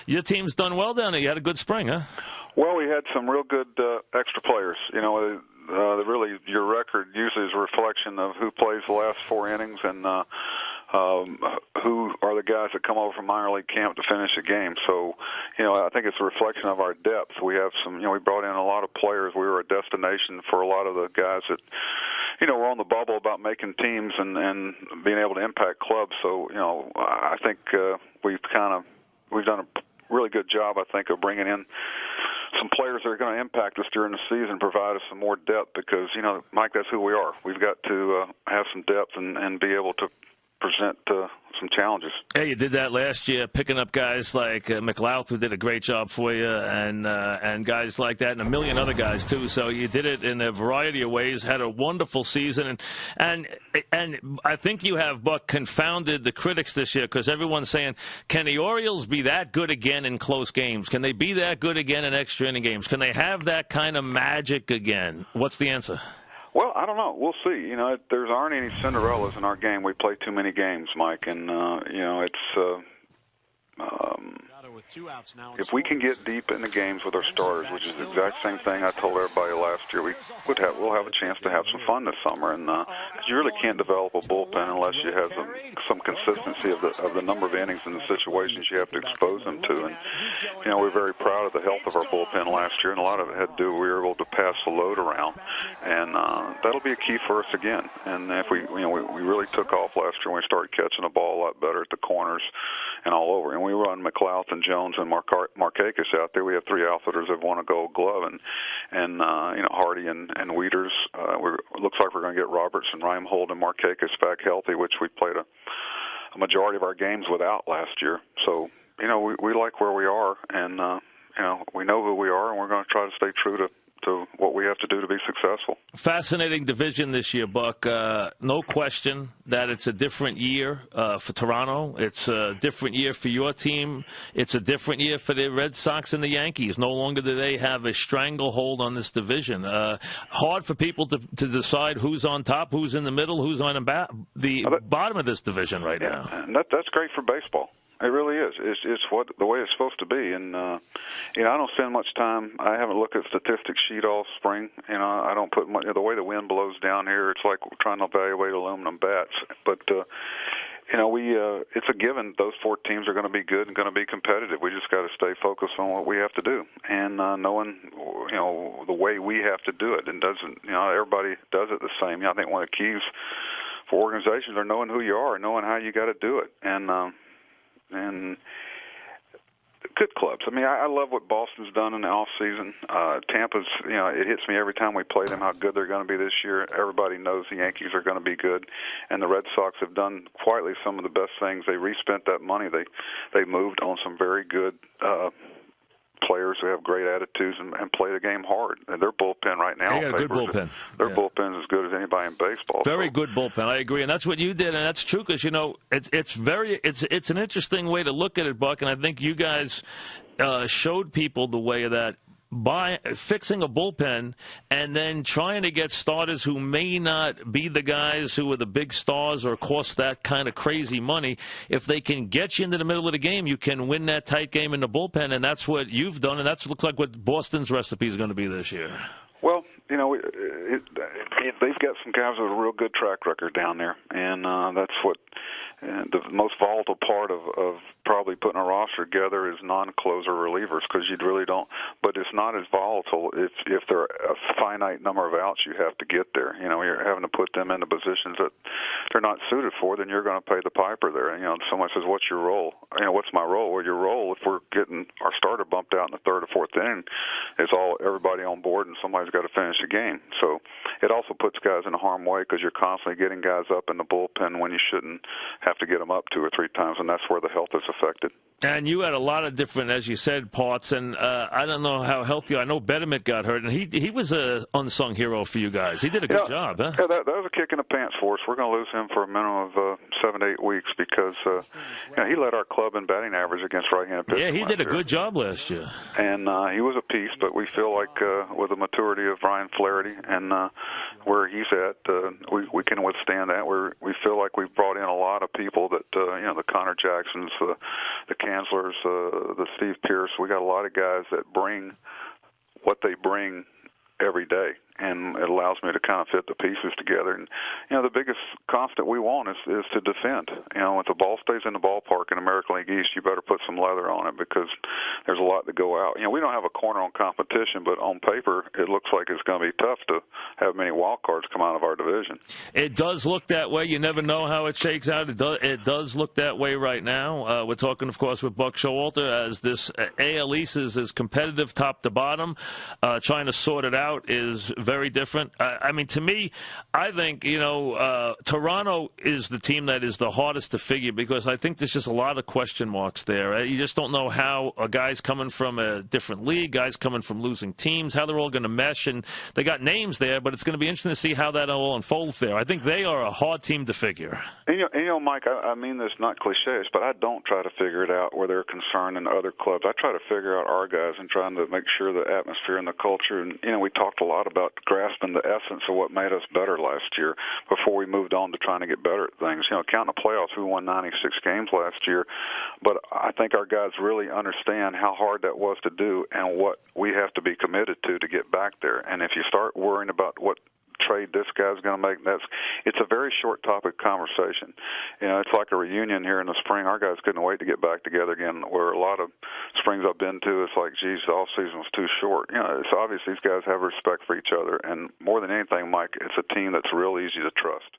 your team's done well down there. You had a good spring, huh? Well, we had some real good extra players. Really, your record usually is a reflection of who plays the last 4 innings and who are the guys that come over from minor league camp to finish a game. So, I think it's a reflection of our depth. We have some, we brought in a lot of players. We were a destination for a lot of the guys that, were on the bubble about making teams and being able to impact clubs. So, I think we've done a really good job, I think, of bringing in some players that are going to impact us during the season, provide us some more depth because, Mike, that's who we are. We've got to have some depth and be able to present some challenges. Hey, you did that last year, picking up guys like McLeod, who did a great job for you, and guys like that, and a million other guys too. So you did it in a variety of ways. Had a wonderful season, and I think you have, Buck, confounded the critics this year because everyone's saying, can the Orioles be that good again in close games? Can they be that good again in extra inning games? Can they have that kind of magic again? What's the answer? Well, I don't know. We'll see. There aren't any Cinderellas in our game. We play too many games, Mike, and it's. If we can get deep in the games with our starters, which is the exact same thing I told everybody last year, we'll have a chance to have some fun this summer. And you really can't develop a bullpen unless you have some consistency of the number of innings and the situations you have to expose them to. And we're very proud of the health of our bullpen last year, and a lot of it had to do with we were able to pass the load around, and that'll be a key for us again. And if we really took off last year, when we started catching the ball a lot better at the corners and all over, and we run McLeod and Jones and Markakis out there. We have 3 outfielders that won a Gold Glove, and Hardy and Wieters. It looks like we're going to get Roberts and Reinhold and Markakis back healthy, which we played a majority of our games without last year. So we like where we are, and we know who we are, and we're going to try to stay true to what we have to do to be successful. Fascinating division this year, Buck. No question that it's a different year for Toronto. It's a different year for your team. It's a different year for the Red Sox and the Yankees. No longer do they have a stranglehold on this division. Hard for people to decide who's on top, who's in the middle, who's on the bottom of this division right now. And that's great for baseball. It really is. It's the way it's supposed to be. And, I don't spend much time. I haven't looked at the statistics sheet all spring. I don't put much. The way the wind blows down here, it's like we're trying to evaluate aluminum bats. But, it's a given. Those 4 teams are going to be good and going to be competitive. We just got to stay focused on what we have to do. And knowing, the way we have to do it. And everybody does it the same. I think one of the keys for organizations are knowing who you are, knowing how you got to do it. And good clubs. I love what Boston's done in the off season. Tampa's, it hits me every time we play them how good they're going to be this year. Everybody knows the Yankees are going to be good, and the Red Sox have done quietly some of the best things. They respent that money. They moved on some very good players who have great attitudes and play the game hard. And their bullpen right now, they got a good bullpen. Their bullpen is as good as anybody in baseball. Very good bullpen. I agree, and that's what you did, and that's true because it's an interesting way to look at it, Buck. And I think you guys showed people the way that by fixing a bullpen and then trying to get starters who may not be the guys who are the big stars or cost that kind of crazy money. If they can get you into the middle of the game, you can win that tight game in the bullpen, and that's what you've done, and that looks like what Boston's recipe is going to be this year. Well, they've got some guys with a real good track record down there, and that's what the most volatile part of probably putting a roster together is non-closer relievers because you really don't. But it's not as volatile if there are a finite number of outs you have to get there. You're having to put them into positions that they're not suited for. Then you're going to pay the piper there. Someone says, "What's your role?" What's my role? Well, your role, if we're getting our starter bumped out in the 3rd or 4th inning, is all everybody on board, and somebody's got to finish the game. So it also puts guys in harm's way because you're constantly getting guys up in the bullpen when you shouldn't have to get them up 2 or 3 times, and that's where the health is affected. And you had a lot of different, as you said, parts, and I don't know how healthy. I know Betterment got hurt, and he was an unsung hero for you guys. He did a good job, huh? Yeah, that was a kick in the pants for us. We're going to lose him for a minimum of 7 to 8 weeks because he led our club in batting average against right-handed pitching. Yeah, he did a good job last year. And he was a piece, but we feel like with the maturity of Ryan Flaherty and where he's at, we can withstand that. We feel like we've brought in a lot of people that, the Connor Jacksons, the Kanslers, the Steve Pierce. We got a lot of guys that bring what they bring every day, and it allows me to kind of fit the pieces together. And the biggest constant we want is to defend. If the ball stays in the ballpark in American League East, you better put some leather on it because there's a lot to go out. We don't have a corner on competition, but on paper, it looks like it's going to be tough to have many wild cards come out of our division. It does look that way. You never know how it shakes out. It does look that way right now. We're talking, of course, with Buck Showalter, as this AL East is competitive top to bottom. Trying to sort it out is very different. To me, I think, Toronto is the team that is the hardest to figure because I think there's just a lot of question marks there. You just don't know how a guy's coming from a different league, guys coming from losing teams, how they're all going to mesh. And they got names there, but it's going to be interesting to see how that all unfolds there. I think they are a hard team to figure. And Mike, I mean this not cliches, but I don't try to figure it out where they're concerned in other clubs. I try to figure out our guys and trying to make sure the atmosphere and the culture. And, we talked a lot about grasping the essence of what made us better last year before we moved on to trying to get better at things. Counting the playoffs, we won 96 games last year, but I think our guys really understand how hard that was to do and what we have to be committed to get back there. And if you start worrying about what trade this guy's going to make, it's a very short topic conversation. It's like a reunion here in the spring. Our guys couldn't wait to get back together again, where a lot of springs I've been to, it's like, geez, the off season was too short. It's obvious these guys have respect for each other, and more than anything, Mike, it's a team that's real easy to trust.